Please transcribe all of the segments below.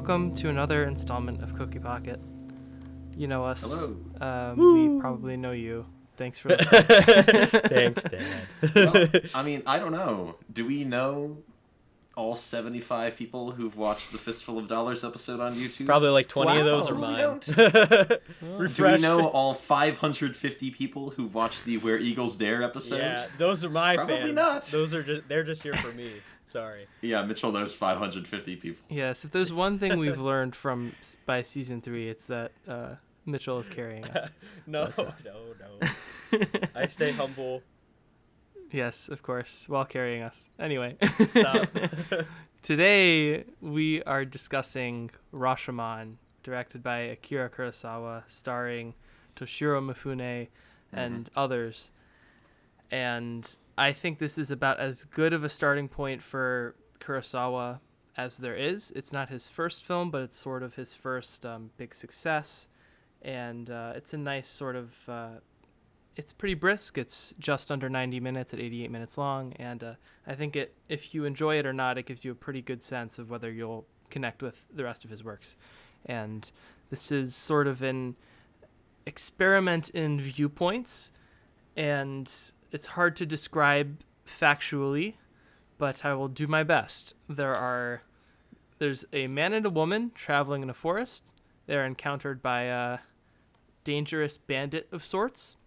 welcome to another installment of Cookie Pocket. You know us. Hello. We probably know you. Thanks for listening. Thanks, Dad. Well, I mean, I don't know. Do we know all 75 people who've watched the Fistful of Dollars episode on YouTube? Probably like 20 of those are We mine. don't. Do we know all 550 people who watched the Where Eagles Dare episode? Yeah, those are my Probably fans. not. Those are they're just here for me. Sorry. Yeah, Mitchell knows 550 people. Yes, if there's one thing we've learned by season 3, it's that Mitchell is carrying us. No. I stay humble. Yes, of course, while carrying us. Anyway. Stop. Today, we are discussing Rashomon, directed by Akira Kurosawa, starring Toshiro Mifune and others. And I think this is about as good of a starting point for Kurosawa as there is. It's not his first film, but it's sort of his first big success. And it's a nice sort of... it's pretty brisk. It's just under 90 minutes at 88 minutes long. And I think if you enjoy it or not, it gives you a pretty good sense of whether you'll connect with the rest of his works. And this is sort of an experiment in viewpoints. And it's hard to describe factually, but I will do my best. There's a man and a woman traveling in a forest. They're encountered by a dangerous bandit of sorts.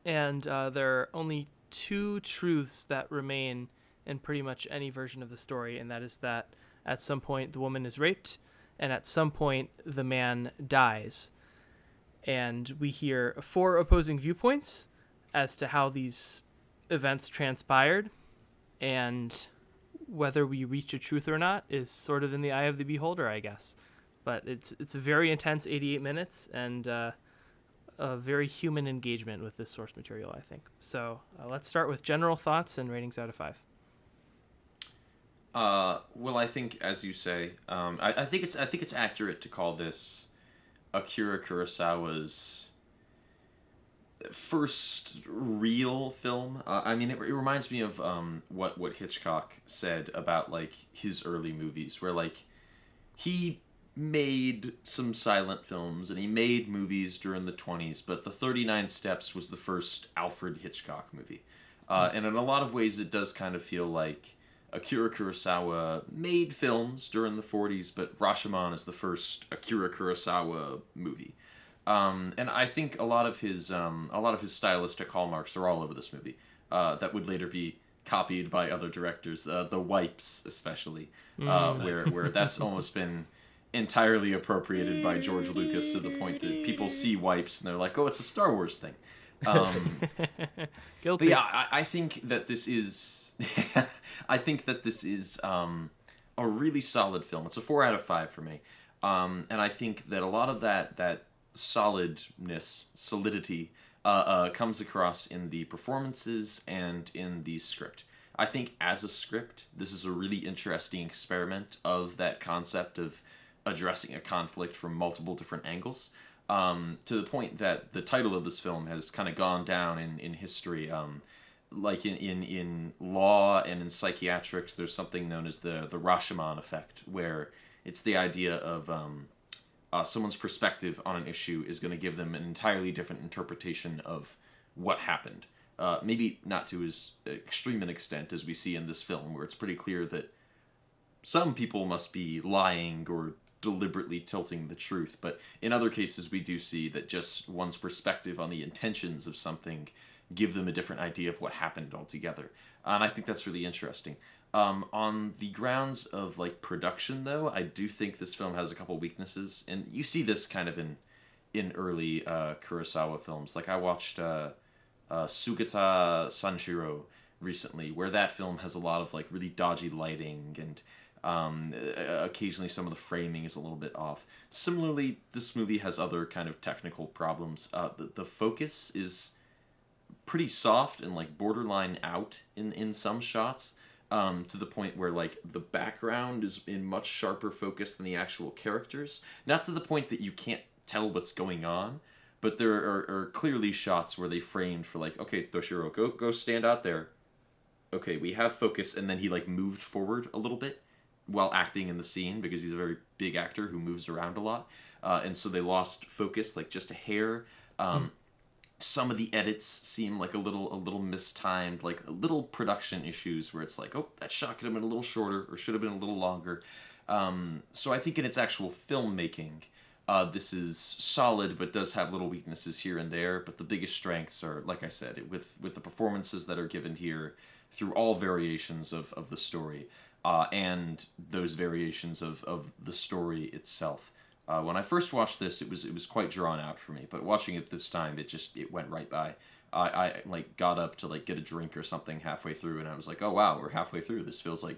And there are only two truths that remain in pretty much any version of the story, and that is that at some point the woman is raped, and at some point the man dies. And we hear 4 opposing viewpoints as to how these events transpired, and whether we reach a truth or not is sort of in the eye of the beholder, I guess. But it's a very intense 88 minutes, and a very human engagement with this source material, I think. So let's start with general thoughts and ratings out of 5. Well, I think, as you say, I think it's accurate to call this Akira Kurosawa's first real film. I mean, it reminds me of what Hitchcock said about like his early movies, where like he made some silent films and he made movies during the 20s, but the 39 Steps was the first Alfred Hitchcock movie. And in a lot of ways it does kind of feel like Akira Kurosawa made films during the 40s, but Rashomon is the first Akira Kurosawa movie. And I think a lot of his stylistic hallmarks are all over this movie. That would later be copied by other directors, the wipes especially, where that's almost been entirely appropriated by George Lucas to the point that people see wipes and they're like, oh, it's a Star Wars thing. Guilty. But yeah, I think that this is a really solid film. It's a 4 out of 5 for me. And I think that a lot of that solidity comes across in the performances and in the script. I think as a script, this is a really interesting experiment of that concept of addressing a conflict from multiple different angles, to the point that the title of this film has kind of gone down in history. Like in law and in psychiatrics, there's something known as the Rashomon effect, where it's the idea of someone's perspective on an issue is going to give them an entirely different interpretation of what happened. Maybe not to as extreme an extent as we see in this film, where it's pretty clear that some people must be lying or deliberately tilting the truth, but in other cases we do see that just one's perspective on the intentions of something give them a different idea of what happened altogether. And I think that's really interesting. On the grounds of like production, though, I do think this film has a couple weaknesses, and you see this kind of in early Kurosawa films. Like I watched Sugata Sanshiro recently, where that film has a lot of like really dodgy lighting, and occasionally some of the framing is a little bit off. Similarly, this movie has other kind of technical problems. The focus is pretty soft and like borderline out in some shots, to the point where like the background is in much sharper focus than the actual characters. Not to the point that you can't tell what's going on, but there are clearly shots where they framed for like, okay, Toshiro, go stand out there. Okay, we have focus, and then he like moved forward a little bit, while acting in the scene because he's a very big actor who moves around a lot, and so they lost focus like just a hair. Some of the edits seem like a little mistimed, like little production issues where it's like, oh, that shot could have been a little shorter or should have been a little longer. So I think in its actual filmmaking, this is solid, but does have little weaknesses here and there. But the biggest strengths are, like I said, with the performances that are given here through all variations of the story, and those variations of the story itself. When I first watched this, it was quite drawn out for me, but watching it this time, it went right by. I like got up to like get a drink or something halfway through, and I was like, oh wow, we're halfway through. This feels like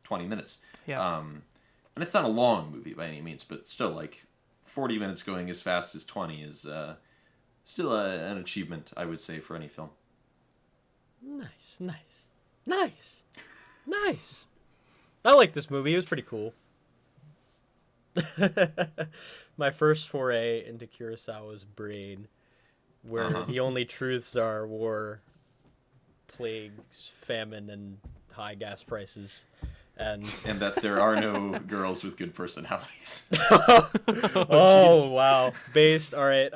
20 minutes. Yeah. And it's not a long movie by any means, but still, like 40 minutes going as fast as 20 is still an achievement, I would say, for any film. Nice. I like this movie. It was pretty cool. My first foray into Kurosawa's brain, where the only truths are war, plagues, famine, and high gas prices, and that there are no girls with good personalities. Oh wow, based. All right.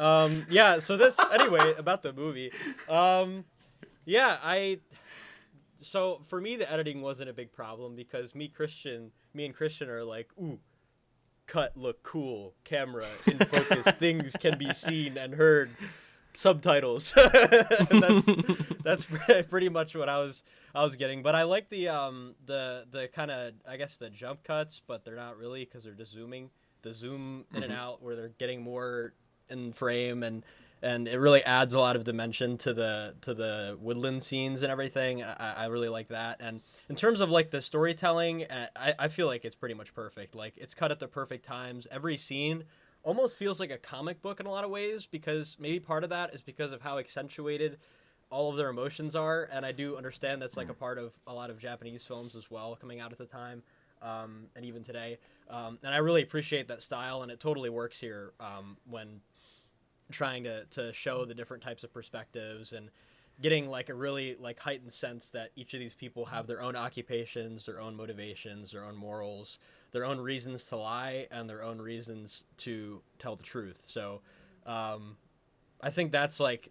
Yeah. So this anyway about the movie. Yeah. So for me, the editing wasn't a big problem because me and Christian are like, ooh. Cut look cool, camera in focus, things can be seen and heard, subtitles. that's pretty much what I was getting. But I like the kind of, I guess, the jump cuts, but they're not really because they're just zooming, the zoom in and out where they're getting more in frame, and it really adds a lot of dimension to the woodland scenes and everything. I really like that. And in terms of like the storytelling, I feel like it's pretty much perfect. Like it's cut at the perfect times. Every scene almost feels like a comic book in a lot of ways, because maybe part of that is because of how accentuated all of their emotions are. And I do understand that's like a part of a lot of Japanese films as well coming out at the time, and even today. And I really appreciate that style, and it totally works here when trying to show the different types of perspectives and getting like a really like heightened sense that each of these people have their own occupations, their own motivations, their own morals, their own reasons to lie, and their own reasons to tell the truth. So I think that's like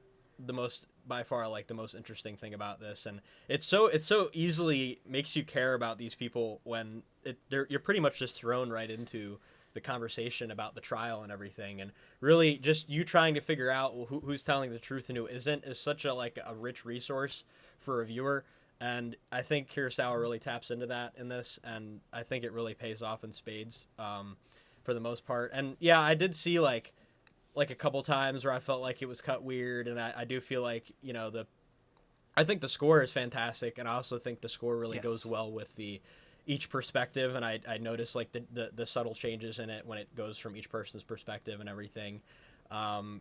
by far like the most interesting thing about this, and it's so easily makes you care about these people when you're pretty much just thrown right into the conversation about the trial and everything, and really just you trying to figure out who's telling the truth and who isn't is such a rich resource for a viewer. And I think Kurosawa really taps into that in this, and I think it really pays off in spades for the most part. And yeah, I did see like a couple times where I felt like it was cut weird, and I do feel like, you know, I think the score is fantastic, and I also think the score really goes well with each perspective, and I noticed like the subtle changes in it when it goes from each person's perspective and everything.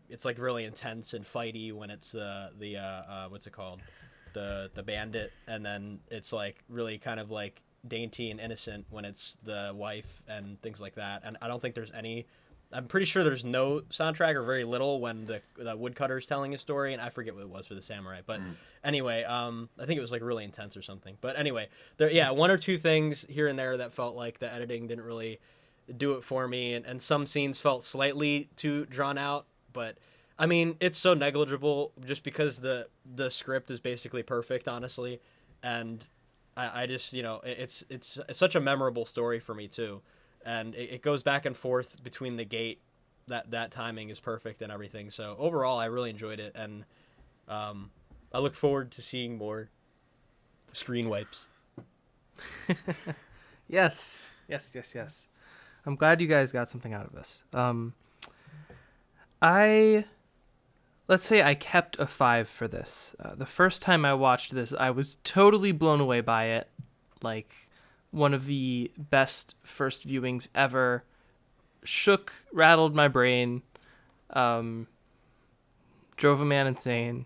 It's like really intense and fighty when it's the what's it called, the bandit, and then it's like really kind of like dainty and innocent when it's the wife and things like that. And I don't think I'm pretty sure there's no soundtrack or very little when the woodcutter's telling a story, and I forget what it was for the samurai. But anyway, I think it was like really intense or something. But anyway, one or two things here and there that felt like the editing didn't really do it for me, and some scenes felt slightly too drawn out. But I mean, it's so negligible just because the script is basically perfect, honestly. And I just, you know, it's such a memorable story for me too. And it goes back and forth between the gate. That timing is perfect and everything. So overall, I really enjoyed it, and I look forward to seeing more screen wipes. Yes. I'm glad you guys got something out of this. Let's say I kept a 5 for this. The first time I watched this, I was totally blown away by it. Like, one of the best first viewings ever. Rattled my brain, drove a man insane.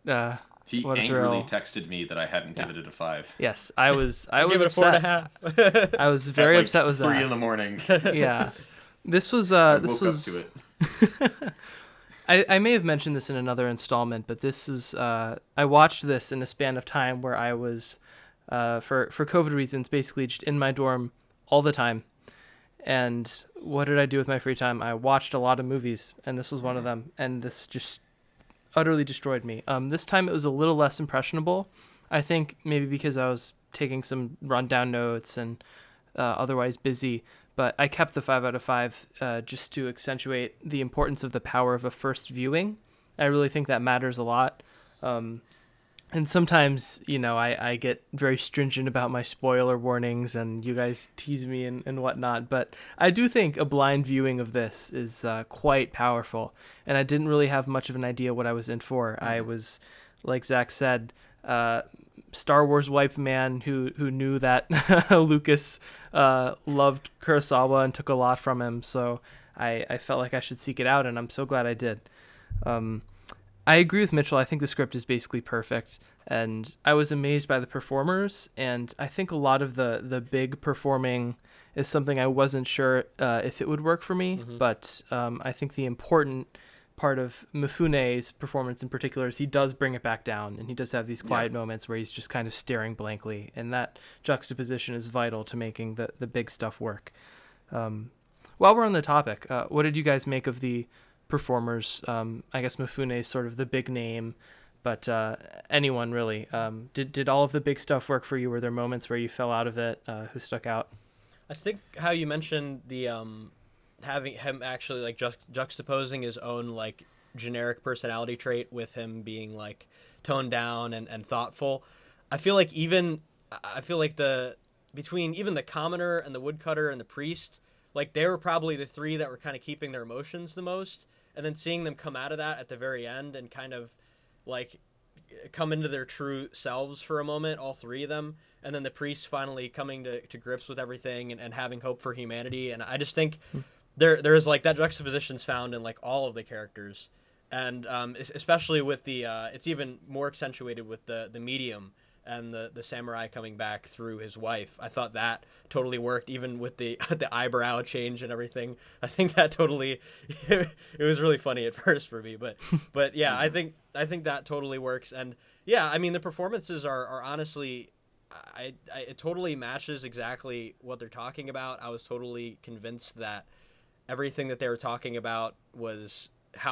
He angrily texted me that I hadn't given it a 5. Yes, I was Give it a upset. 4.5. I was very upset with 3 that. in the morning. Yeah, this was Up to it. I may have mentioned this in another installment, but this is I watched this in a span of time where I was for COVID reasons basically just in my dorm all the time. And what did I do with my free time? I watched a lot of movies, and this was one of them. And this just utterly destroyed me. This time it was a little less impressionable. I think maybe because I was taking some rundown notes and otherwise busy. But I kept the 5 out of 5 just to accentuate the importance of the power of a first viewing. I really think that matters a lot. And sometimes, I get very stringent about my spoiler warnings and you guys tease me and whatnot. But I do think a blind viewing of this is quite powerful. And I didn't really have much of an idea what I was in for. Mm-hmm. I was, like Zach said, Star Wars wipe man who knew that Lucas loved Kurosawa and took a lot from him. So I felt like I should seek it out, and I'm so glad I did. I agree with Mitchell. I think the script is basically perfect, and I was amazed by the performers, and I think a lot of the big performing is something I wasn't sure if it would work for me, mm-hmm. but I think the important part of Mifune's performance in particular is he does bring it back down, and he does have these quiet moments where he's just kind of staring blankly, and that juxtaposition is vital to making the big stuff work. While we're on the topic, what did you guys make of the performers? I guess Mifune is sort of the big name, but anyone really. Did all of the big stuff work for you? Were there moments where you fell out of it? Who stuck out? I think how you mentioned the having him actually like juxtaposing his own like generic personality trait with him being like toned down and thoughtful. I feel like between even the commoner and the woodcutter and the priest, like they were probably the three that were kind of keeping their emotions the most. And then seeing them come out of that at the very end and kind of like come into their true selves for a moment, all three of them. And then the priest finally coming to grips with everything and having hope for humanity. And I just think there's like that juxtaposition's found in like all of the characters. And especially with the, it's even more accentuated with the medium and the samurai coming back through his wife. I thought that totally worked, even with the eyebrow change and everything. I think that totally, it was really funny at first for me, but yeah, I think that totally works. And yeah, I mean, the performances are honestly, it totally matches exactly what they're talking about. I was totally convinced that everything that they were talking about was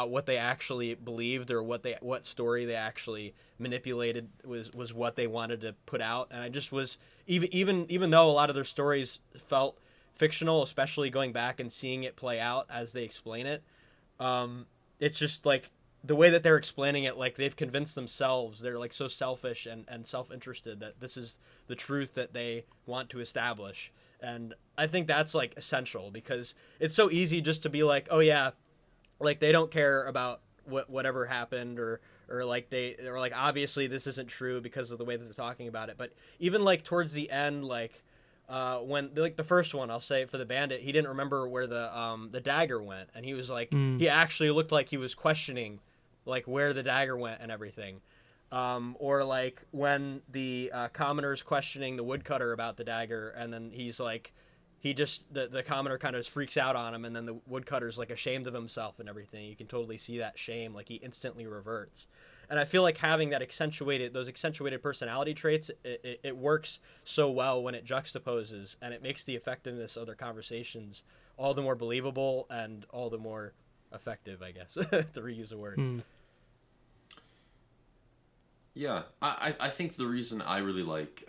what they actually believed, or what story they actually manipulated was what they wanted to put out. And I just was even though a lot of their stories felt fictional, especially going back and seeing it play out as they explain it, it's just like the way that they're explaining it, like they've convinced themselves, they're like so selfish and self-interested that this is the truth that they want to establish. And I think that's like essential, because it's so easy just to be like, oh yeah, like they don't care about whatever happened, or like they're like, obviously this isn't true because of the way that they're talking about it. But even like towards the end, like when like the first one, I'll say for the bandit, he didn't remember where the dagger went, and he was like he actually looked like he was questioning like where the dagger went and everything. Or like when the commoner's questioning the woodcutter about the dagger, and then he's like, the commoner kind of freaks out on him, and then the woodcutter's like ashamed of himself and everything. You can totally see that shame, like he instantly reverts. And I feel like having those accentuated personality traits, it works so well when it juxtaposes, and it makes the effectiveness of their conversations all the more believable and all the more effective, I guess, to reuse a word. Yeah, I think the reason I really like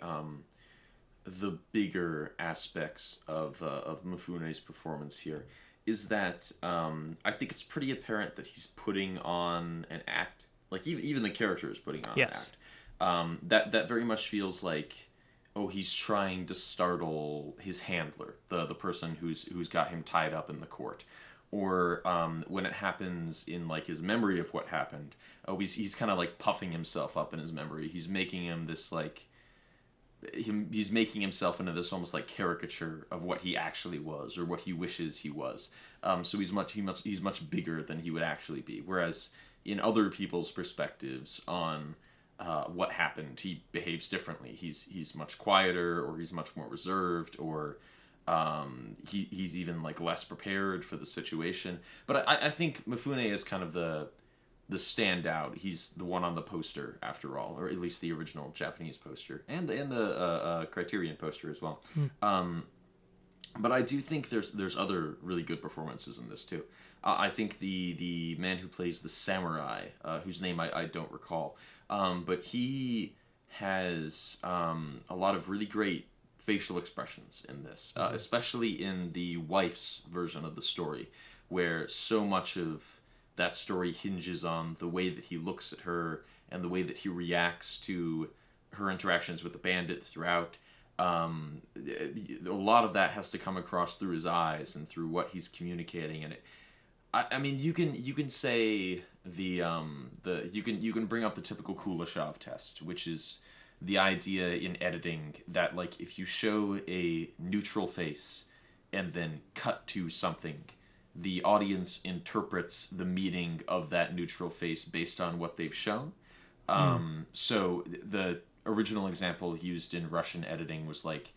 the bigger aspects of Mifune's performance here is that I think it's pretty apparent that he's putting on an act. Like even the character is putting on an act. That very much feels like, oh, he's trying to startle his handler, the person who's got him tied up in the court. Or when it happens in like his memory of what happened, he's kind of like puffing himself up in his memory. He's making him this like he's making himself into this almost like caricature of what he actually was, or what he wishes he was. So he's much bigger than he would actually be. Whereas in other people's perspectives on what happened, he behaves differently. He's much quieter, or he's much more reserved, or he's even like less prepared for the situation. But I think Mifune is kind of the standout. He's the one on the poster after all, or at least the original Japanese poster, and the Criterion poster as well. But I do think there's other really good performances in this too. I think the man who plays the samurai, whose name I don't recall, but he has a lot of really great facial expressions in this, especially in the wife's version of the story, where so much of that story hinges on the way that he looks at her and the way that he reacts to her interactions with the bandit throughout. A lot of that has to come across through his eyes and through what he's communicating, and I mean, you can say you can bring up the typical Kuleshov test, which is the idea in editing that, like, if you show a neutral face and then cut to something, the audience interprets the meaning of that neutral face based on what they've shown. So the original example used in Russian editing was, like,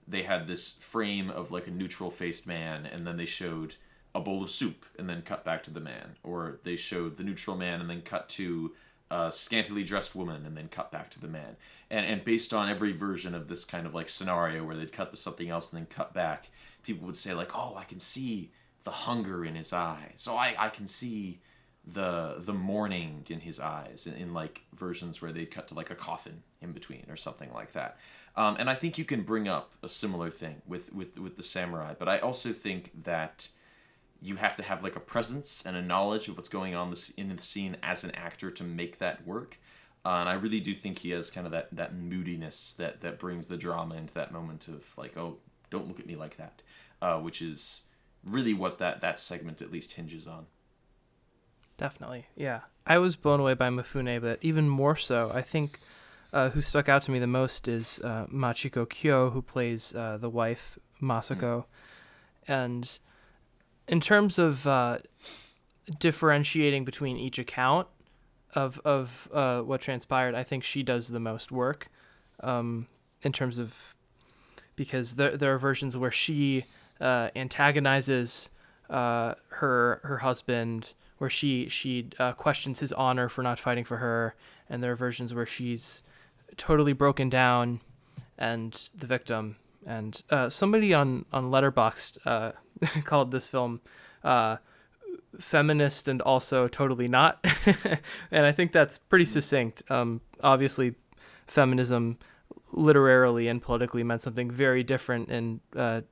they had this frame of, like, a neutral faced man, and then they showed a bowl of soup and then cut back to the man, or they showed the neutral man and then cut to a scantily dressed woman and then cut back to the man, and based on every version of this kind of, like, scenario where they'd cut to something else and then cut back, people would say, like, oh, I can see the hunger in his eyes, so I can see the mourning in his eyes, in like versions where they'd cut to, like, a coffin in between or something like that. And I think you can bring up a similar thing with the samurai, but I also think that you have to have, like, a presence and a knowledge of what's going on in the scene as an actor to make that work. And I really do think he has kind of that moodiness that brings the drama into that moment of, like, oh, don't look at me like that, which is really what that segment at least hinges on. Definitely, yeah. I was blown away by Mifune, but even more so, I think who stuck out to me the most is Machiko Kyo, who plays the wife, Masako. And in terms of differentiating between each account of what transpired, I think she does the most work in terms of, because there are versions where she antagonizes her husband, where she questions his honor for not fighting for her, and there are versions where she's totally broken down and the victim. And somebody on Letterboxd called this film feminist and also totally not, and I think that's pretty succinct. Obviously, feminism literarily and politically meant something very different in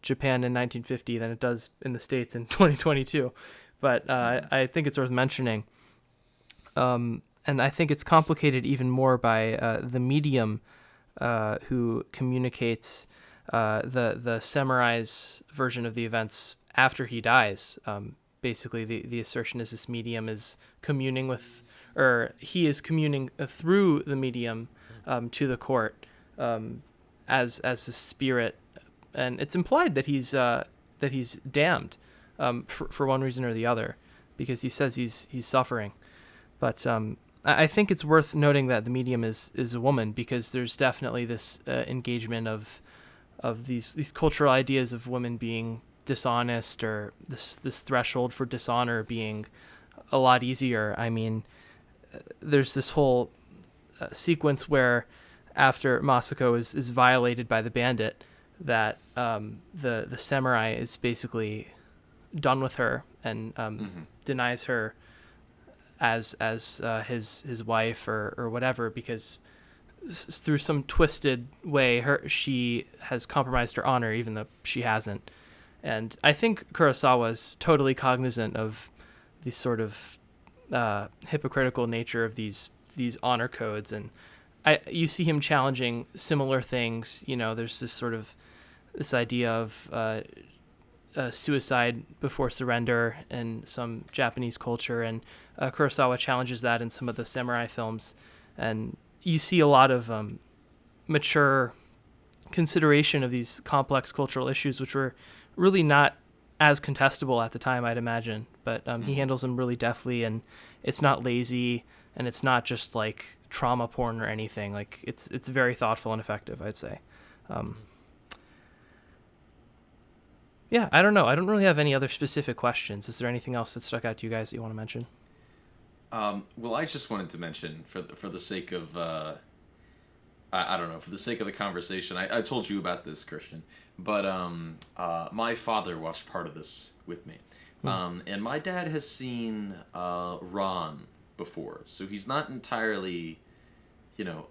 Japan in 1950 than it does in the States in 2022. But I think it's worth mentioning. And I think it's complicated even more by the medium who communicates the samurai's version of the events after he dies. Basically, the assertion is this medium is communing with, or he is communing through the medium to the court as the spirit, and it's implied that he's damned for one reason or the other, because he says he's suffering. But I think it's worth noting that the medium is a woman, because there's definitely this engagement of these cultural ideas of women being dishonest, or this threshold for dishonor being a lot easier. I mean, there's this whole sequence where after Masako is violated by the bandit, that the samurai is basically done with her and denies her as his wife or whatever, because through some twisted way she has compromised her honor, even though she hasn't. And I think Kurosawa is totally cognizant of the sort of hypocritical nature of these honor codes, and you see him challenging similar things. You know, there's this idea of suicide before surrender in some Japanese culture, and Kurosawa challenges that in some of the samurai films. And you see a lot of mature consideration of these complex cultural issues, which were really not as contestable at the time, I'd imagine. But he handles them really deftly, and it's not lazy, and it's not just like trauma porn or anything. Like it's very thoughtful and effective, I'd say. Yeah, I don't know. I don't really have any other specific questions. Is there anything else that stuck out to you guys that you want to mention? Well, I just wanted to mention, for the sake of I don't know, for the sake of the conversation, I told you about this, Christian, but my father watched part of this with me. And my dad has seen Ron before, so he's not entirely,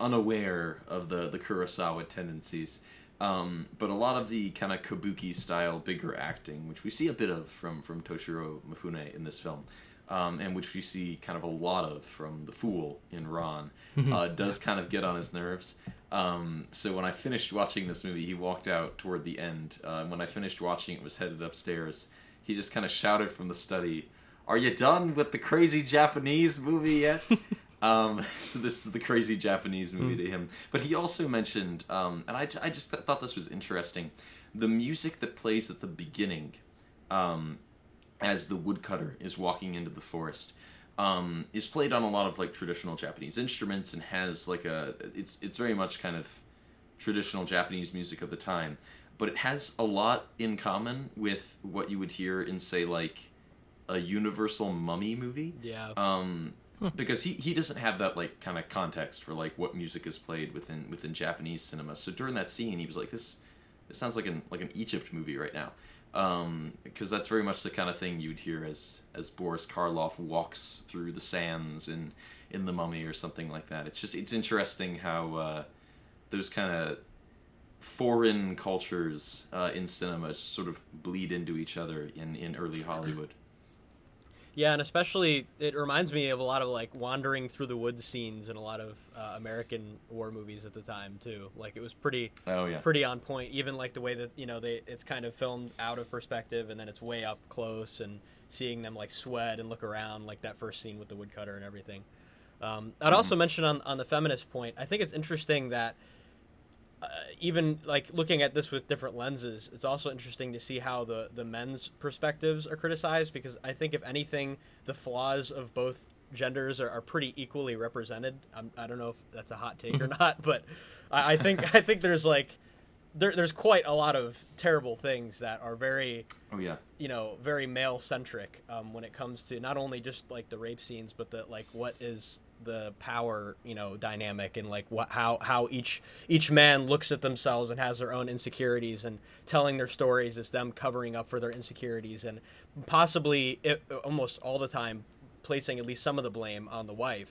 unaware of the Kurosawa tendencies. But a lot of the kind of kabuki style bigger acting, which we see a bit of from Toshiro Mifune in this film, and which we see kind of a lot of from the Fool in Ron, does kind of get on his nerves. So when I finished watching this movie, he walked out toward the end. When I finished watching it, was headed upstairs. He just kind of shouted from the study, "Are you done with the crazy Japanese movie yet?" So this is the crazy Japanese movie to him. But he also mentioned, and I just thought this was interesting, the music that plays at the beginning, as the woodcutter is walking into the forest, is played on a lot of like traditional Japanese instruments and has like it's very much kind of traditional Japanese music of the time, but it has a lot in common with what you would hear in, say, like a Universal Mummy movie. Yeah. Because he doesn't have that like kind of context for like what music is played within Japanese cinema. So during that scene, he was like, "This sounds like an Egypt movie right now," because that's very much the kind of thing you'd hear as Boris Karloff walks through the sands in The Mummy or something like that. It's interesting how those kind of foreign cultures in cinema sort of bleed into each other in early Hollywood. Yeah, and especially it reminds me of a lot of like wandering through the woods scenes in a lot of American war movies at the time too. Like it was pretty on point. Even like the way that it's kind of filmed out of perspective and then it's way up close and seeing them like sweat and look around, like that first scene with the woodcutter and everything. I'd also mention on the feminist point, I think it's interesting that even like looking at this with different lenses, it's also interesting to see how the men's perspectives are criticized, because I think if anything, the flaws of both genders are pretty equally represented. I don't know if that's a hot take or not, but I think there's like there's quite a lot of terrible things that are very very male centric when it comes to not only just like the rape scenes, but the like what is the power dynamic and like how each man looks at themselves and has their own insecurities, and telling their stories is them covering up for their insecurities, and possibly almost all the time placing at least some of the blame on the wife,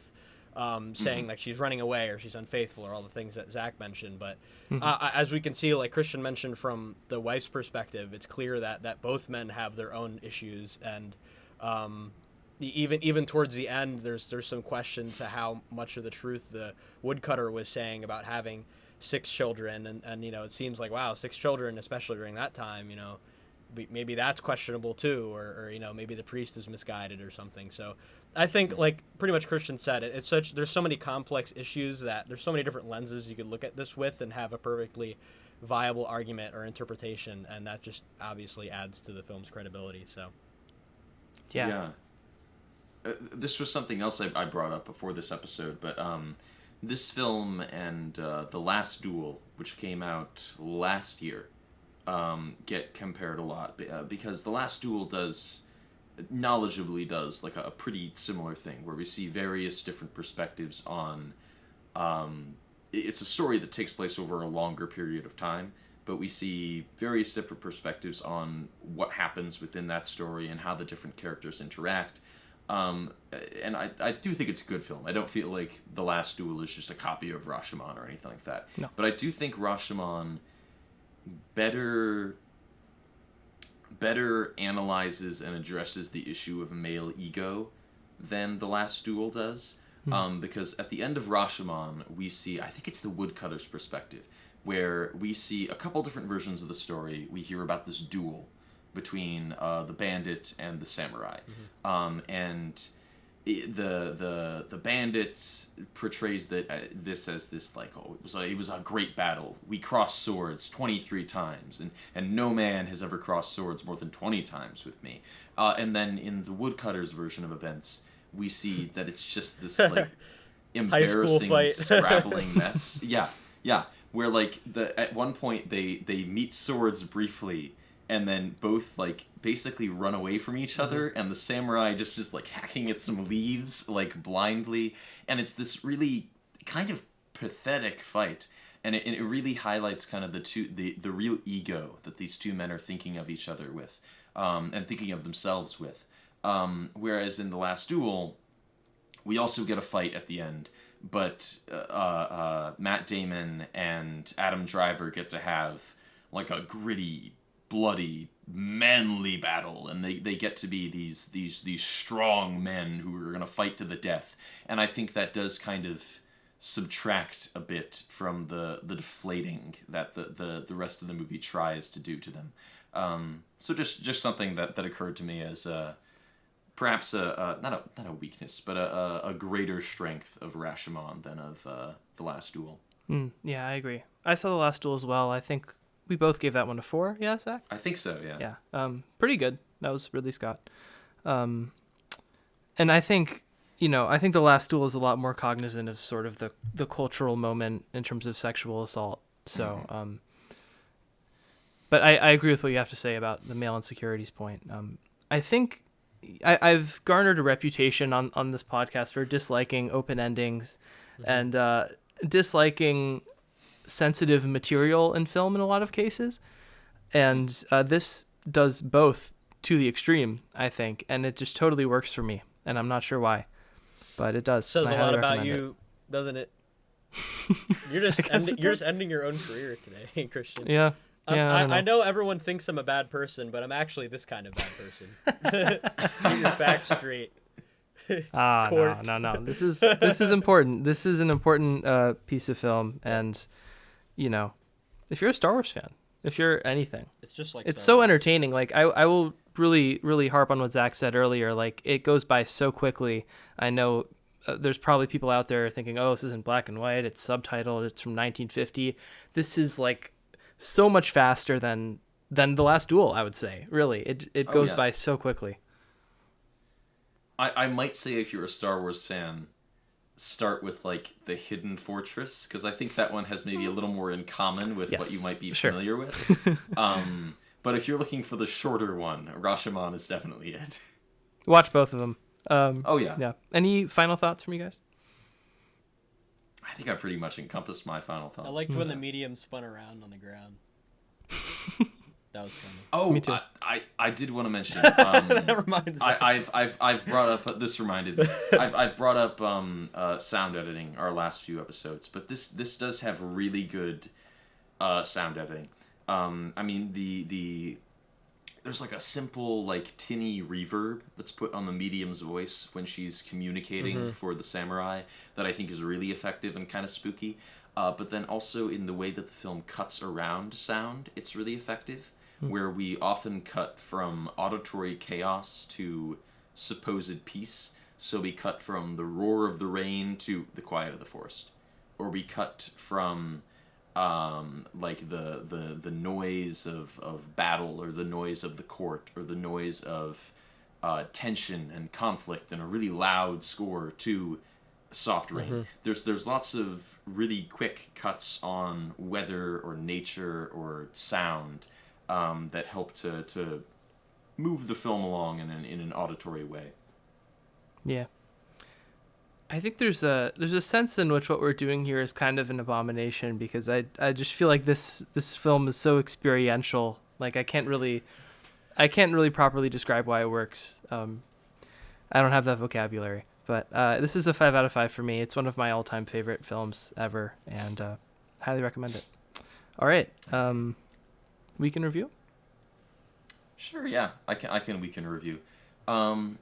saying like she's running away or she's unfaithful or all the things that Zach mentioned. But as we can see, like Christian mentioned, from the wife's perspective, it's clear that both men have their own issues, and even towards the end, there's some question to how much of the truth the woodcutter was saying about having 6 children, and it seems like, wow, 6 children, especially during that time, maybe that's questionable too, or maybe the priest is misguided or something. So I think, like pretty much Christian said, there's so many complex issues that there's so many different lenses you could look at this with and have a perfectly viable argument or interpretation, and that just obviously adds to the film's credibility. So yeah. This was something else I brought up before this episode, but this film and The Last Duel, which came out last year, get compared a lot, because The Last Duel knowledgeably does like a pretty similar thing, where we see various different perspectives on it's a story that takes place over a longer period of time, but we see various different perspectives on what happens within that story and how the different characters interact. And I do think it's a good film. I don't feel like The Last Duel is just a copy of Rashomon or anything like that. No. But I do think Rashomon better analyzes and addresses the issue of male ego than The Last Duel does. Because at the end of Rashomon, we see, I think it's the woodcutter's perspective, where we see a couple different versions of the story. We hear about this duel between the bandit and the samurai, and the bandit portrays this as this like, it was a great battle. We crossed swords 23 times, and no man has ever crossed swords more than 20 times with me. And then in the woodcutter's version of events, we see that it's just this like embarrassing scrabbling mess. Yeah, where like at one point they meet swords briefly, and then both like basically run away from each other, and the samurai just like hacking at some leaves like blindly, and it's this really kind of pathetic fight. and it really highlights kind of the real ego that these two men are thinking of each other with, and thinking of themselves with. Whereas in The Last Duel, we also get a fight at the end, but Matt Damon and Adam Driver get to have like a gritty, bloody, manly battle, and they get to be these strong men who are going to fight to the death. And I think that does kind of subtract a bit from the deflating that the rest of the movie tries to do to them. So just something that occurred to me as perhaps not a weakness, but a greater strength of Rashomon than of The Last Duel. Yeah, I agree. I saw The Last Duel as well. I think we both gave that one a 4. Yeah, Zach? I think so, yeah. Yeah. Pretty good. That was Ridley Scott. And I think, The Last Duel is a lot more cognizant of sort of the cultural moment in terms of sexual assault. So, but I agree with what you have to say about the male insecurities point. I think I've garnered a reputation on this podcast for disliking open endings and disliking sensitive material in film in a lot of cases. And this does both to the extreme, I think. And it just totally works for me. And I'm not sure why, but it does. Says I a highly lot about recommend you, doesn't it? You're just ending your own career today, Christian. Yeah. Yeah, I know everyone thinks I'm a bad person, but I'm actually this kind of bad person. Get your facts straight. No. This is important. This is an important piece of film, and if you're a Star Wars fan, if you're anything, it's just like it's so entertaining. Like I will really, really harp on what Zach said earlier. Like it goes by so quickly. I know there's probably people out there thinking, "Oh, this isn't black and white. It's subtitled. It's from 1950." This is like so much faster than The Last Duel, I would say. Really, it goes by so quickly. I might say if you're a Star Wars fan, start with like The Hidden Fortress, because I think that one has maybe a little more in common with what you might be familiar with. But if you're looking for the shorter one, Rashomon is definitely it. Watch both of them. Yeah. Any final thoughts from you guys? I think I pretty much encompassed my final thoughts. I liked when the medium spun around on the ground. That was funny. Oh, me too. I did want to mention. That reminds me. I've brought up this reminded me. I've brought up sound editing our last few episodes, but this does have really good sound editing. I mean the there's like a simple like tinny reverb that's put on the medium's voice when she's communicating for the samurai that I think is really effective and kind of spooky. But then also in the way that the film cuts around sound, it's really effective, where we often cut from auditory chaos to supposed peace. So we cut from the roar of the rain to the quiet of the forest. Or we cut from like the noise of battle, or the noise of the court, or the noise of tension and conflict and a really loud score to soft rain. There's lots of really quick cuts on weather or nature or sound that help to move the film along in an auditory way. Yeah. I think there's a sense in which what we're doing here is kind of an abomination, because I just feel like this film is so experiential. Like I can't really properly describe why it works. I don't have that vocabulary, but this is a 5 out of 5 for me. It's one of my all-time favorite films ever, and highly recommend it. All right, week in review. Sure, yeah, I can week in review.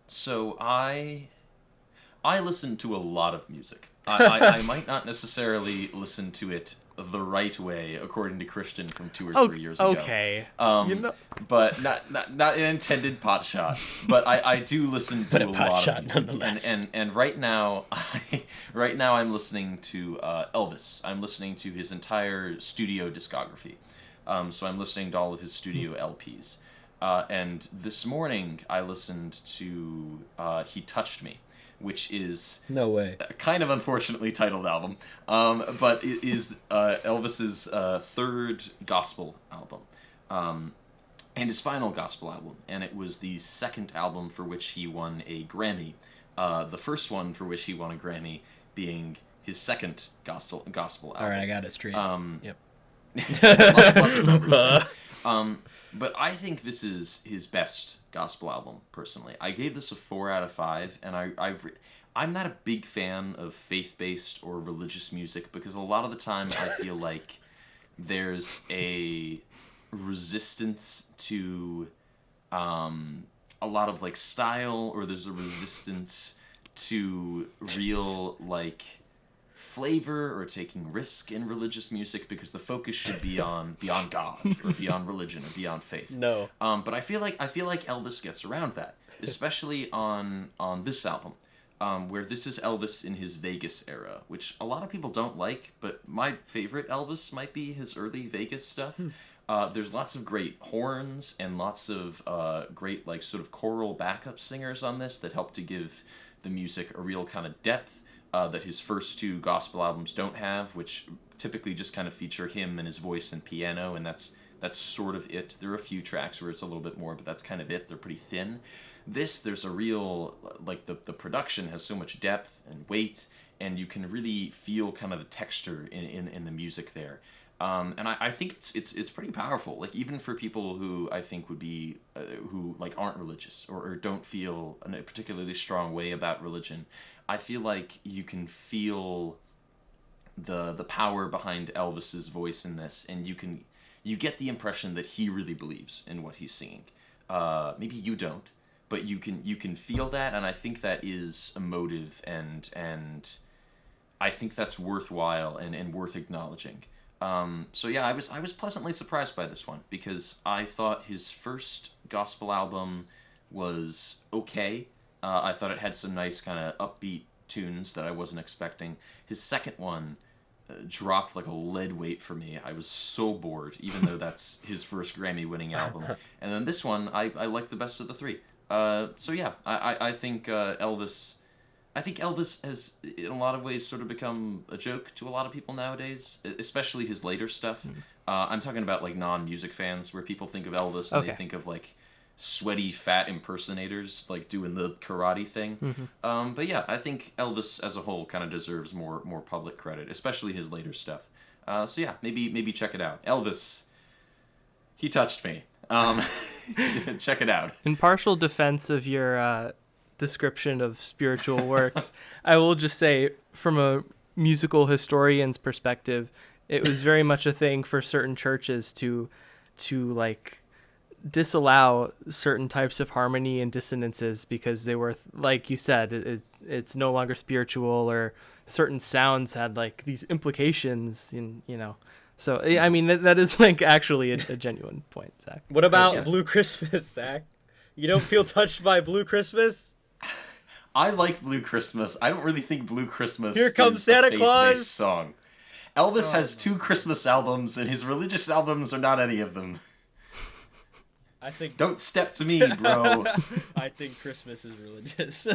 So I listen to a lot of music. I might not necessarily listen to it the right way, according to Christian from 2 or 3 years ago. Okay. But not an intended pot shot. But I do listen to a lot of music. Nonetheless. And right now, I'm listening to Elvis. I'm listening to his entire studio discography. So I'm listening to all of his studio LPs. And this morning I listened to He Touched Me, which is no way a kind of unfortunately titled album, but it is Elvis's third gospel album, and his final gospel album, and it was the second album for which he won a Grammy, the first one for which he won a Grammy being his second gospel album. All right, I got it straight. Yep. Lots of numbers there. But I think this is his best gospel album, personally. I gave this a 4 out of 5, and I'm not a big fan of faith-based or religious music because a lot of the time I feel like there's a resistance to a lot of like style, or there's a resistance to real like flavor or taking risk in religious music because the focus should be on beyond God or beyond religion or beyond faith. No. But I feel like Elvis gets around that, especially on this album, where this is Elvis in his Vegas era, which a lot of people don't like, but my favorite Elvis might be his early Vegas stuff. There's lots of great horns and lots of great like sort of choral backup singers on this that help to give the music a real kind of depth that his first 2 gospel albums don't have, which typically just kind of feature him and his voice and piano, and that's sort of it. There are a few tracks where it's a little bit more, but that's kind of it. They're pretty thin. There's a real, like, the production has so much depth and weight, and you can really feel kind of the texture in the music there. And I think it's pretty powerful, like, even for people who I think would be, who, like, aren't religious or don't feel a particularly strong way about religion. I feel like you can feel the power behind Elvis's voice in this, and you get the impression that he really believes in what he's singing. Maybe you don't, but you can feel that, and I think that is emotive, and I think that's worthwhile and worth acknowledging. So yeah, I was pleasantly surprised by this one because I thought his first gospel album was okay. I thought it had some nice kind of upbeat tunes that I wasn't expecting. His second one dropped like a lead weight for me. I was so bored, even though that's his first Grammy-winning album. And then this one, I like the best of the 3. So yeah, I think Elvis... I think Elvis has, in a lot of ways, sort of become a joke to a lot of people nowadays, especially his later stuff. I'm talking about, like, non-music fans, where people think of Elvis and they think of, like, sweaty, fat impersonators, like, doing the karate thing. But yeah, I think Elvis as a whole kind of deserves more public credit, especially his later stuff. So yeah, maybe check it out. Elvis, he touched me. Check it out. In partial defense of your description of spiritual works, I will just say, from a musical historian's perspective, it was very much a thing for certain churches to like disallow certain types of harmony and dissonances because they were, like you said, it's no longer spiritual, or certain sounds had like these implications in, you know. So I mean that is like actually a genuine point, Zach. What about Blue Christmas, Zach? You don't feel touched by Blue Christmas? I like Blue Christmas. I don't really think Blue Christmas Here Comes is Santa a faith-based Claus song. Elvis has 2 Christmas albums, and his religious albums are not any of them. I think. Don't step to me, bro. I think Christmas is religious.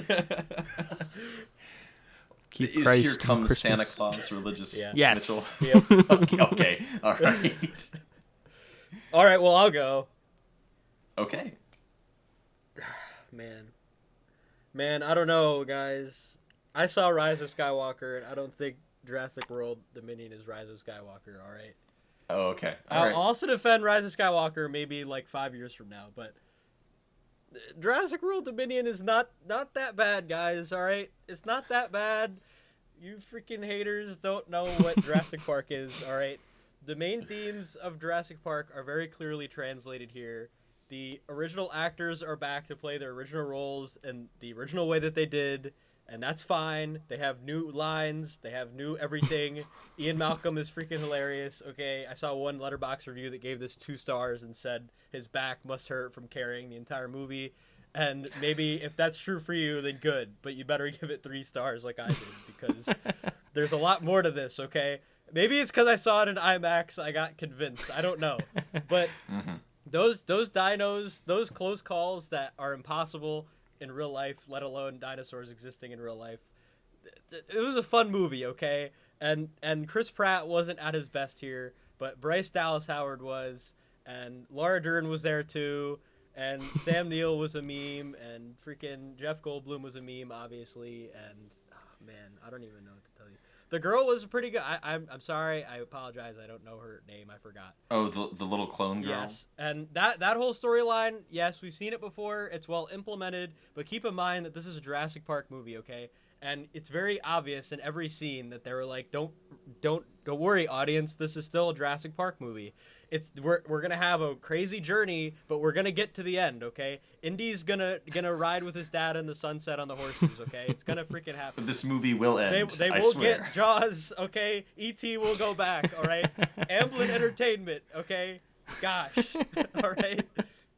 Keep Christ Here Comes Christmas. Santa Claus religious? Yeah. Yes. Yep. Okay. All right. All right. Well, I'll go. Okay. Man, I don't know, guys. I saw Rise of Skywalker, and I don't think Jurassic World Dominion is Rise of Skywalker. All right. Oh, okay. I'll also defend Rise of Skywalker maybe like 5 years from now, but Jurassic World Dominion is not that bad, guys. All right, it's not that bad. You freaking haters don't know what Jurassic Park is. All right, the main themes of Jurassic Park are very clearly translated here. The original actors are back to play their original roles in the original way that they did, and that's fine. They have new lines. They have new everything. Ian Malcolm is freaking hilarious. Okay, I saw one Letterboxd review that gave this 2 stars and said his back must hurt from carrying the entire movie. And maybe if that's true for you, then good. But you better give it 3 stars like I did, because there's a lot more to this, okay? Maybe it's because I saw it in IMAX. I got convinced. I don't know. But those dinos, those close calls that are impossible in real life, let alone dinosaurs existing in real life. It was a fun movie, okay? And Chris Pratt wasn't at his best here, but Bryce Dallas Howard was, and Laura Dern was there too, and Sam Neill was a meme, and freaking Jeff Goldblum was a meme, obviously, and man, I don't even know what to tell you. The girl was pretty good. I'm sorry. I apologize. I don't know her name. I forgot. Oh, the little clone girl? Yes. And that whole storyline, yes, we've seen it before. It's well implemented. But keep in mind that this is a Jurassic Park movie, okay? And it's very obvious in every scene that they were like, don't worry, audience. This is still a Jurassic Park movie. We're gonna have a crazy journey, but we're gonna get to the end, okay? Indy's gonna ride with his dad in the sunset on the horses, okay? It's gonna freaking happen. This movie will end. They will get Jaws, okay? E.T. will go back, all right? Amblin Entertainment, okay? Gosh, all right,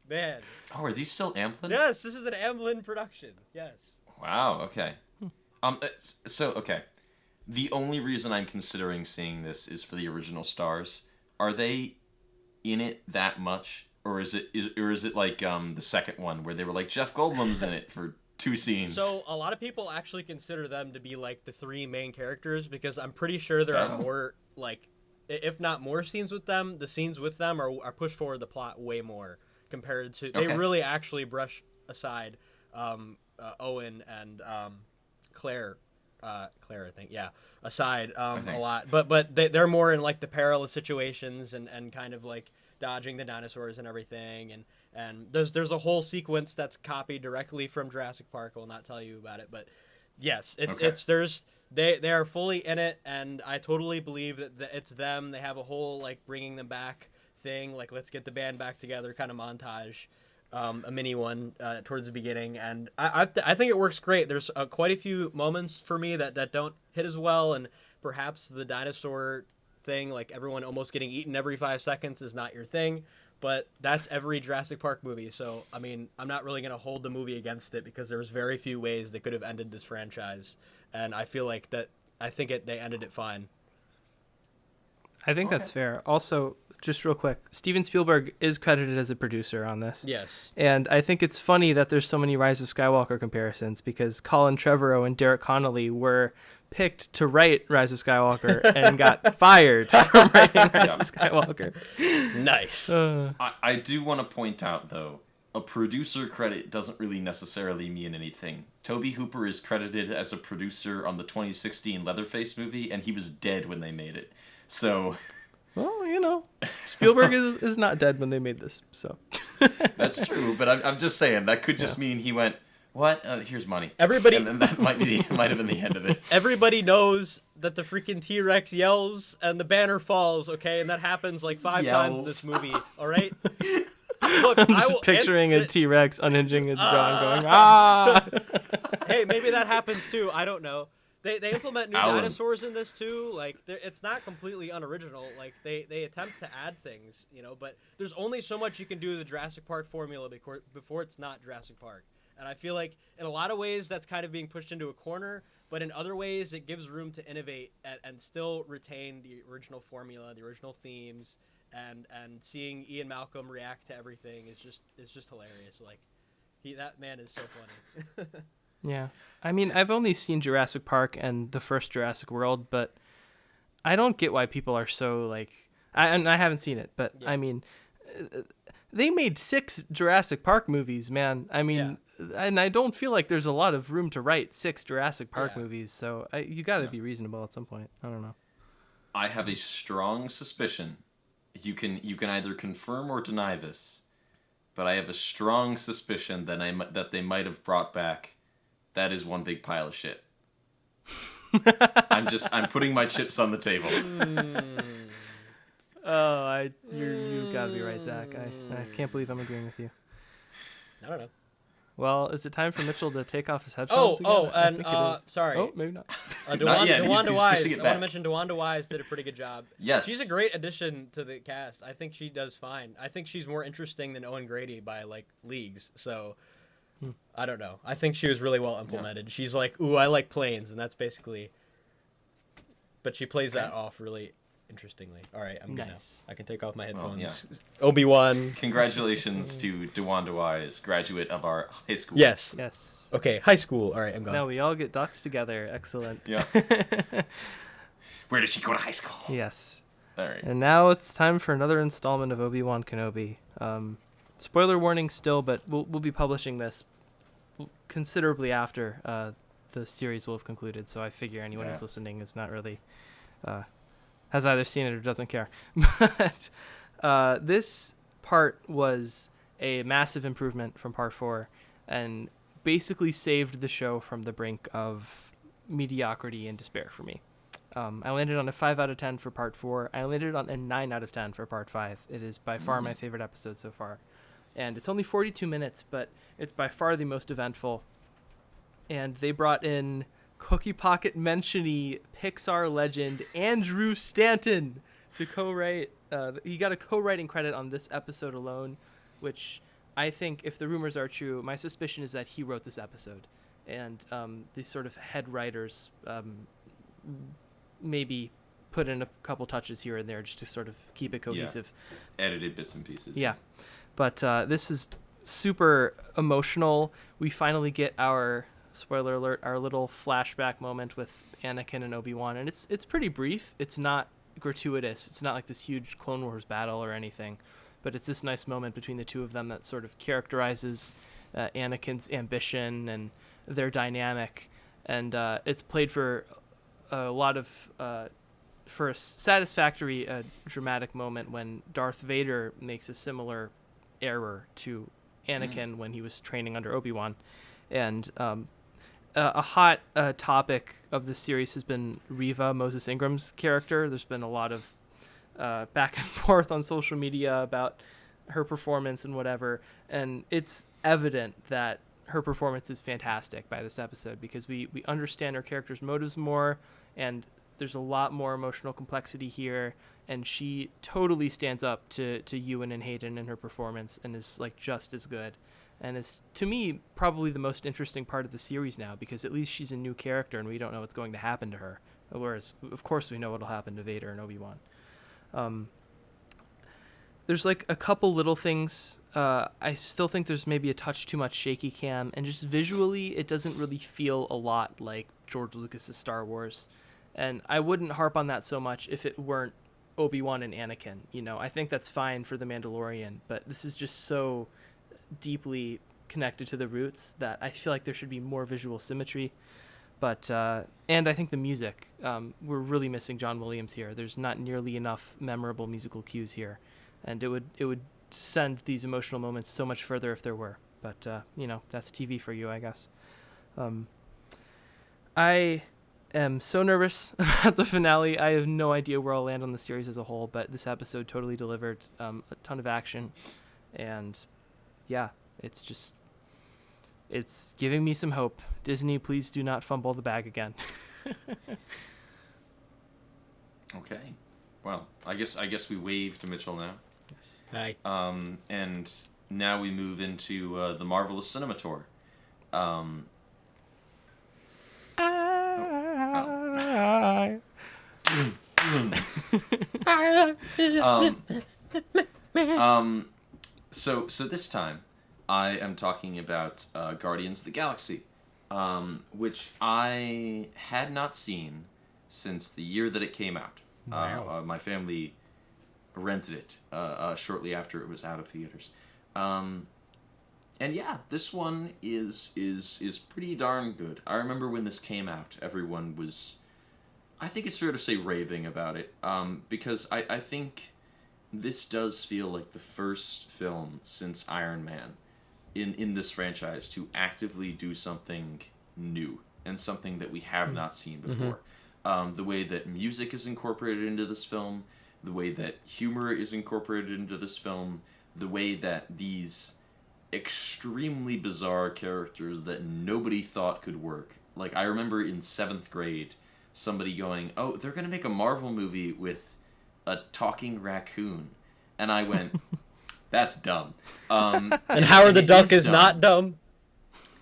man. Oh, are these still Amblin? Yes, this is an Amblin production. Yes. Wow. Okay. Okay. The only reason I'm considering seeing this is for the original stars. Are they in it that much, or is it like the second one where they were like Jeff Goldblum's in it for 2 scenes? So a lot of people actually consider them to be like the 3 main characters because I'm pretty sure there are more, like, if not more scenes with them, the scenes with them are pushed forward the plot way more compared to they really actually brush aside Owen and Claire, I think, aside a lot, but they're more in like the perilous situations and kind of like dodging the dinosaurs and everything, and there's a whole sequence that's copied directly from Jurassic Park. I will not tell you about it, but yes, they are fully in it, and I totally believe that it's them. They have a whole like bringing them back thing, like let's get the band back together kind of montage. A mini one towards the beginning, and I think it works great. There's quite a few moments for me that don't hit as well, and perhaps the dinosaur thing, like everyone almost getting eaten every 5 seconds, is not your thing, but that's every Jurassic Park movie. So I mean, I'm not really gonna hold the movie against it because there was very few ways they could have ended this franchise, and I feel like that. I think they ended it fine. I think that's fair. Also, just real quick, Steven Spielberg is credited as a producer on this. Yes. And I think it's funny that there's so many Rise of Skywalker comparisons because Colin Trevorrow and Derek Connolly were picked to write Rise of Skywalker and got fired from writing Rise of Skywalker. Nice. I do want to point out, though, a producer credit doesn't really necessarily mean anything. Tobe Hooper is credited as a producer on the 2016 Leatherface movie, and he was dead when they made it. So... Well, you know, Spielberg is not dead when they made this, so. That's true, but I'm just saying, that could just mean he went, what? Here's money. Everybody... And then that might have been the end of it. Everybody knows that the freaking T-Rex yells and the banner falls, okay? And that happens like 5 times in this movie, all right? Look, I'm just picturing a T-Rex unhinging its jaw and going, ah! Hey, maybe that happens too. I don't know. They implement new dinosaurs in this too. Like, it's not completely unoriginal. Like, they attempt to add things, you know, but there's only so much you can do with the Jurassic Park formula before it's not Jurassic Park. And I feel like in a lot of ways that's kind of being pushed into a corner, but in other ways it gives room to innovate and still retain the original formula, the original themes, and seeing Ian Malcolm react to everything is just hilarious. Like, that man is so funny. Yeah. I mean, I've only seen Jurassic Park and the first Jurassic World, but I don't get why people are so, like... I haven't seen it, but, yeah. I mean, they made 6 Jurassic Park movies, man. I mean, and I don't feel like there's a lot of room to write 6 Jurassic Park movies, so you got to be reasonable at some point. I don't know. I have a strong suspicion. You can either confirm or deny this, but I have a strong suspicion that they might have brought back That Is One Big Pile of Shit. I'm putting my chips on the table. You gotta be right, Zach. I can't believe I'm agreeing with you. I don't know. Well, is it time for Mitchell to take off his headphones again? Sorry. Oh, maybe not. DeWanda Wise. I want to mention DeWanda Wise did a pretty good job. Yes. She's a great addition to the cast. I think she does fine. I think she's more interesting than Owen Grady by, like, leagues. So, I don't know. I think she was really well implemented. Yeah. She's like, ooh, I like planes, and that's basically... But she plays that off really interestingly. All right, I can take off my headphones. Oh, yeah. Obi-Wan. Congratulations to DeWanda Wise, graduate of our high school. Yes. Okay, high school. All right, I'm gone. Now we all get ducks together. Excellent. Yeah. Where did she go to high school? Yes. All right. And now it's time for another installment of Obi-Wan Kenobi. Spoiler warning still, but we'll be publishing this considerably after the series will have concluded. So I figure anyone who's listening is not really has either seen it or doesn't care. But this part was a massive improvement from part 4, and basically saved the show from the brink of mediocrity and despair for me. I landed on a 5 out of 10 for part 4. I landed on a 9 out of 10 for part 5. It is by far my favorite episode so far. And it's only 42 minutes, but it's by far the most eventful. And they brought in Cookie Pocket mention-y Pixar legend Andrew Stanton to co-write. He got a co-writing credit on this episode alone, which I think, if the rumors are true, my suspicion is that he wrote this episode. And these sort of head writers maybe put in a couple touches here and there just to sort of keep it cohesive. Yeah. Edited bits and pieces. Yeah. But this is super emotional. We finally get our, spoiler alert, our little flashback moment with Anakin and Obi-Wan. And it's pretty brief. It's not gratuitous. It's not like this huge Clone Wars battle or anything. But it's this nice moment between the two of them that sort of characterizes Anakin's ambition and their dynamic. And it's played for a lot of for a satisfactory dramatic moment when Darth Vader makes a similar error to Anakin when he was training under Obi-Wan. And a hot topic of this series has been Reva, Moses Ingram's character. There's been a lot of back and forth on social media about her performance and whatever, and it's evident that her performance is fantastic by this episode because we understand her character's motives more, and there's a lot more emotional complexity here, and she totally stands up to Ewan and Hayden in her performance and is like just as good, and is, to me, probably the most interesting part of the series now, because at least she's a new character and we don't know what's going to happen to her, whereas of course we know what'll happen to Vader and Obi-Wan. There's like a couple little things. I still think there's maybe a touch too much shaky cam, and just visually it doesn't really feel a lot like George Lucas's Star Wars. And I wouldn't harp on that so much if it weren't Obi-Wan and Anakin. You know, I think that's fine for The Mandalorian, but this is just so deeply connected to the roots that I feel like there should be more visual symmetry. But and I think the music, we're really missing John Williams here. There's not nearly enough memorable musical cues here, and it would send these emotional moments so much further if there were. But you know, that's TV for you, I guess. I am so nervous about the finale. I have no idea where I'll land on the series as a whole, but this episode totally delivered. A ton of action, and yeah, it's giving me some hope. Disney, please do not fumble the bag again. Okay. Well, I guess we wave to Mitchell now. Yes. Hi. And now we move into the Marvelous Cinema Tour. So this time I am talking about Guardians of the Galaxy, which I had not seen since the year that it came out. Wow. My family rented it shortly after it was out of theaters. And yeah, this one is pretty darn good. I remember when this came out, everyone was, I think it's fair to say, raving about it, because I think this does feel like the first film since Iron Man in this franchise to actively do something new and something that we have not seen before. The way that music is incorporated into this film, the way that humor is incorporated into this film, the way that these extremely bizarre characters that nobody thought could work. Like, I remember in 7th grade, somebody going, "Oh, they're going to make a Marvel movie with a talking raccoon." And I went, "That's dumb." And Howard the Duck is not dumb.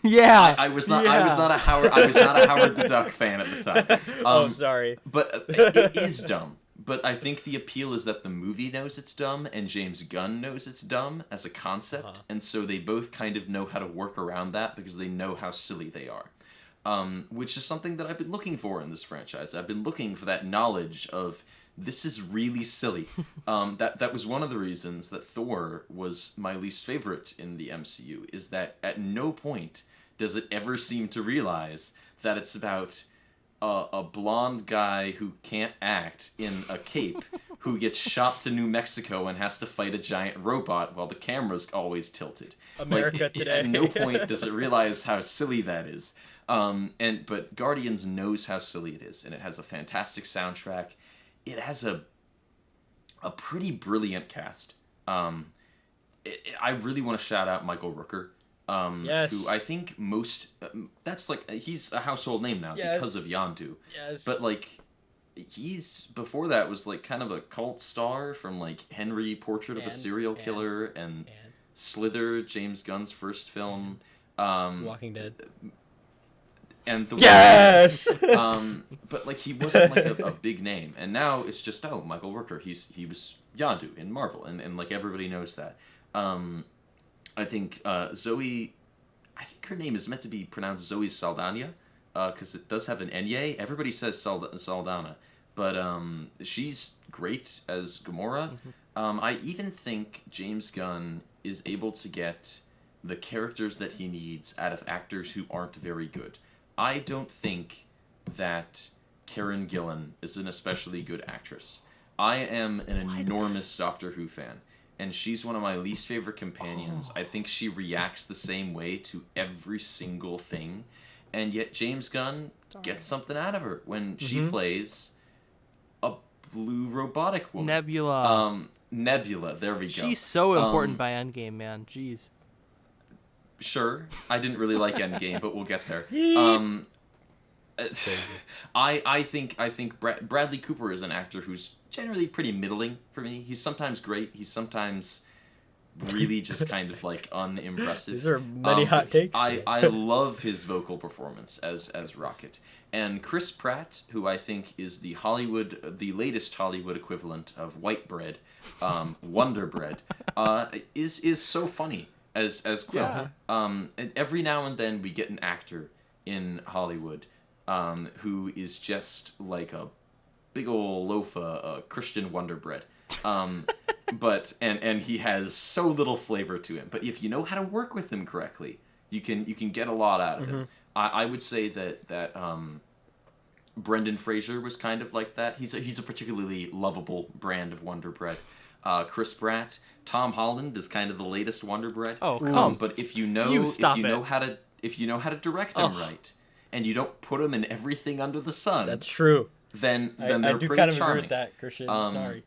Yeah. I was not a Howard the Duck fan at the time. Oh, sorry. But it is dumb. But I think the appeal is that the movie knows it's dumb and James Gunn knows it's dumb as a concept, and so they both kind of know how to work around that because they know how silly they are. Which is something that I've been looking for in this franchise. I've been looking for that knowledge of, this is really silly. That was one of the reasons that Thor was my least favorite in the MCU, is that at no point does it ever seem to realize that it's about a blonde guy who can't act in a cape who gets shot to New Mexico and has to fight a giant robot while the camera's always tilted. America today. At no point does it realize how silly that is. But Guardians knows how silly it is, and it has a fantastic soundtrack. It has a pretty brilliant cast. I really want to shout out Michael Rooker, Yes. who I think that's like, he's a household name now Yes. because of Yondu. Yes. But like, he's before that was like kind of a cult star from like Henry, Portrait of a Serial Killer, and Slither, James Gunn's first film. Walking Dead. And the Yes. but like he wasn't like a big name, and now it's just Michael Rooker. He was Yondu in Marvel, and like everybody knows that. I think Zoe, I think her name is meant to be pronounced Zoe Saldana, because it does have an Enye. Everybody says Saldana, but she's great as Gamora. I even think James Gunn is able to get the characters that he needs out of actors who aren't very good. I don't think that Karen Gillan is an especially good actress. I am an enormous Doctor Who fan, and she's one of my least favorite companions. I think she reacts the same way to every single thing, and yet James Gunn gets something out of her when she plays a blue robotic woman. Nebula. Nebula, there we go. She's so important by Endgame, man. Jeez. Sure, I didn't really like Endgame, but we'll get there. I think Bradley Cooper is an actor who's generally pretty middling for me. He's sometimes great. He's sometimes really just kind of like unimpressive. These are many hot takes. I love his vocal performance as Rocket. And Chris Pratt, who I think is the latest Hollywood equivalent of white bread, Wonder Bread, is so funny as Quill. Yeah. And every now and then we get an actor in Hollywood who is just like a big ol' loaf of Christian Wonder Bread. But he has so little flavor to him. But if you know how to work with him correctly, you can get a lot out of him. I would say that Brendan Fraser was kind of like that. He's a particularly lovable brand of Wonder Bread. Chris Pratt, Tom Holland is kind of the latest Wonder Bread. Oh, come. But if you know how to direct him right, and you don't put him in everything under the sun, That's true. Then I they're do pretty kind of charming. agree with that, Christian. Sorry.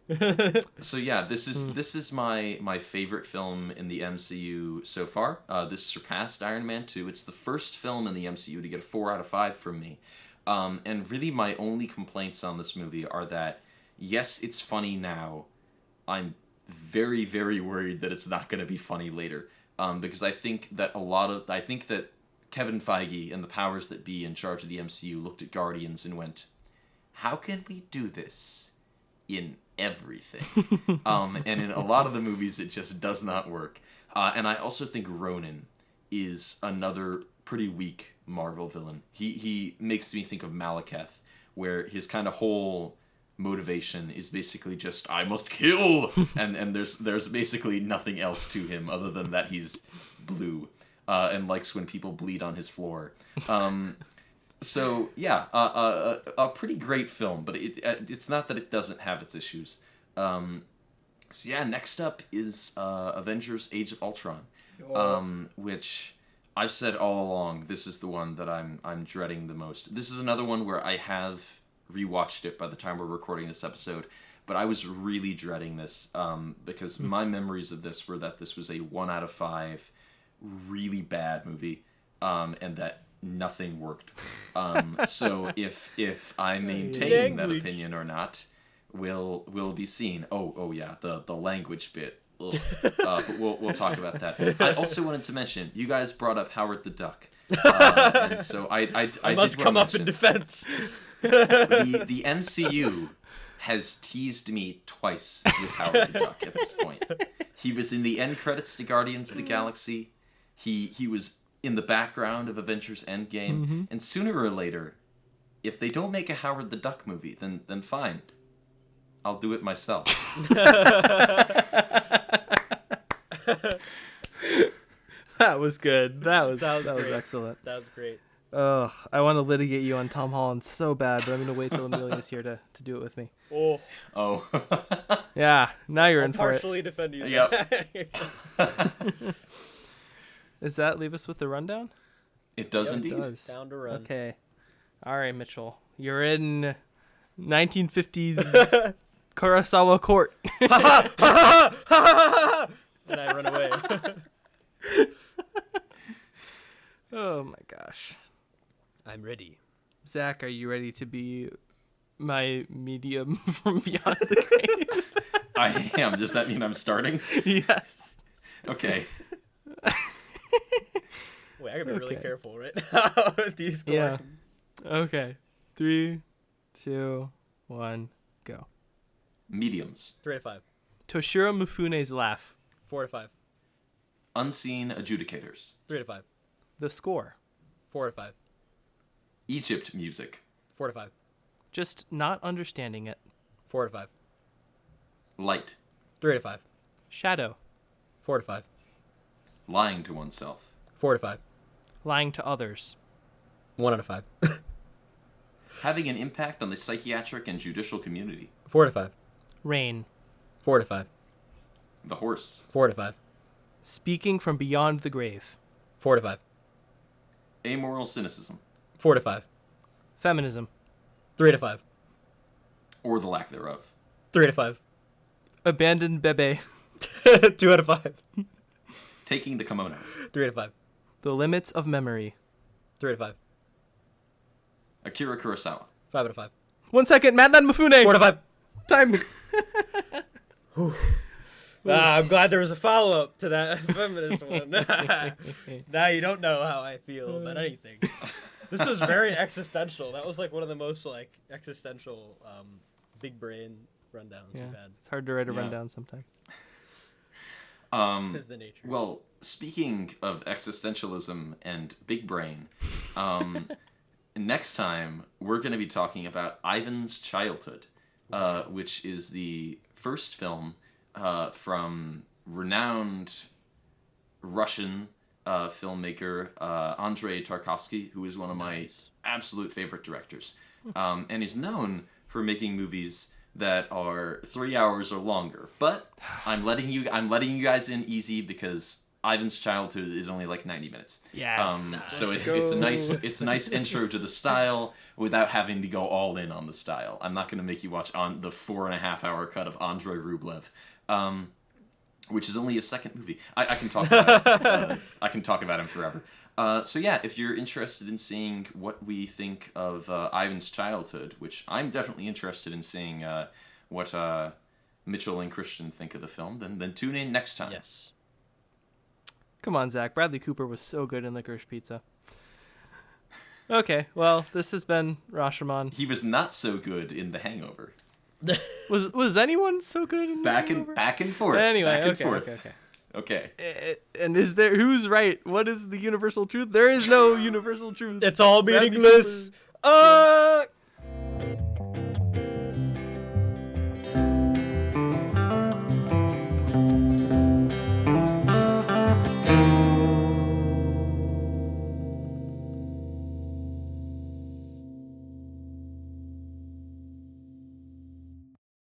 So yeah, this is my favorite film in the MCU so far. This surpassed Iron Man 2. It's the first film in the MCU to get a 4 out of 5 from me. And really my only complaints on this movie are that, yes, it's funny now. I'm very, very worried that it's not going to be funny later. Because I think that Kevin Feige and the powers that be in charge of the MCU looked at Guardians and went, how can we do this in everything? And in a lot of the movies, it just does not work. And I also think Ronan is another pretty weak Marvel villain. He makes me think of Malekith, where his kind of whole motivation is basically just, I must kill! and there's basically nothing else to him other than that he's blue and likes when people bleed on his floor. So yeah, a pretty great film, but it's not that it doesn't have its issues. So yeah, next up is Avengers: Age of Ultron, which I've said all along. This is the one that I'm dreading the most. This is another one where I have rewatched it by the time we're recording this episode, but I was really dreading this because my memories of this were that this was a 1 out of 5 really bad movie, and that nothing worked. So if I maintain that opinion or not will be seen. Oh yeah, the language bit. But we'll talk about that. I also wanted to mention, you guys brought up Howard the Duck, and so I must come up in defense. The MCU has teased me twice with Howard the Duck at this point. He was in the end credits to Guardians of the Galaxy. He was in the background of Avengers Endgame, and sooner or later, if they don't make a Howard the Duck movie, then fine, I'll do it myself. That was good. That was great. excellent. That was great. Ugh, I want to litigate you on Tom Holland so bad, but I'm gonna wait till Amelia's here to do it with me. Oh, Yeah, now you're I'll in for it. partially defend you. Yep. Does that leave us with the rundown? It does Yep, it indeed. Does. Down to run. Okay. All right, Mitchell. You're in 1950s Kurosawa court. And I run away. Oh my gosh. I'm ready. Zach, are you ready to be my medium from beyond the grave? I am. Does that mean I'm starting? Yes. Okay. Wait, I gotta be really Okay. careful right now with these Yeah. questions. Okay. 3, 2, 1, go. Mediums. 3 out of 5. Toshiro Mifune's laugh. 4 out of 5. Unseen adjudicators. 3 out of 5. The score. 4 out of 5. Egypt music. 4 out of 5. Just not understanding it. 4 out of 5. Light. 3 out of 5. Shadow. 4 out of 5. Lying to oneself. 4 out of 5. Lying to others. 1 out of 5. Having an impact on the psychiatric and judicial community. 4 out of 5. Rain. 4 out of 5. The horse. 4 out of 5. Speaking from beyond the grave. 4 out of 5. Amoral cynicism. 4 out of 5. Feminism. 3 out of 5. Or the lack thereof. 3 out of 5. Abandoned Bebe. 2 out of 5. Taking the kimono. 3 out of 5. The limits of memory. 3 out of 5. Akira Kurosawa. 5 out of 5. 1 second. Madman Mifune. 4 out of 5. Time. I'm glad there was a follow-up to that feminist one. Now you don't know how I feel about anything. This was very existential. That was like one of the most like existential big brain rundowns Yeah. we've had. It's hard to write a Yeah. rundown sometimes. Tis the nature. Well, speaking of existentialism and big brain, next time we're going to be talking about Ivan's Childhood, which is the first film from renowned Russian filmmaker Andrei Tarkovsky, who is one of my absolute favorite directors, and is known for making movies that are 3 hours or longer. But I'm letting you guys in easy because Ivan's Childhood is only like 90 minutes. Yes. So Let's it's a go. nice intro to the style without having to go all in on the style. I'm not going to make you watch on the 4.5 hour cut of Andrei Rublev, which is only his second movie. I can talk about I can talk about him forever. So yeah, if you're interested in seeing what we think of Ivan's Childhood, which I'm definitely interested in seeing what Mitchell and Christian think of the film, then tune in next time. Yes. Come on, Zach. Bradley Cooper was so good in Licorice Pizza. Okay, well, this has been Rashomon. He was not so good in The Hangover. Was anyone so good in Back Hangover? and forth. Anyway, back and okay, forth. okay. Okay. And is there who's right? What is the universal truth? There is no universal truth. It's all Bradley meaningless. Cooper-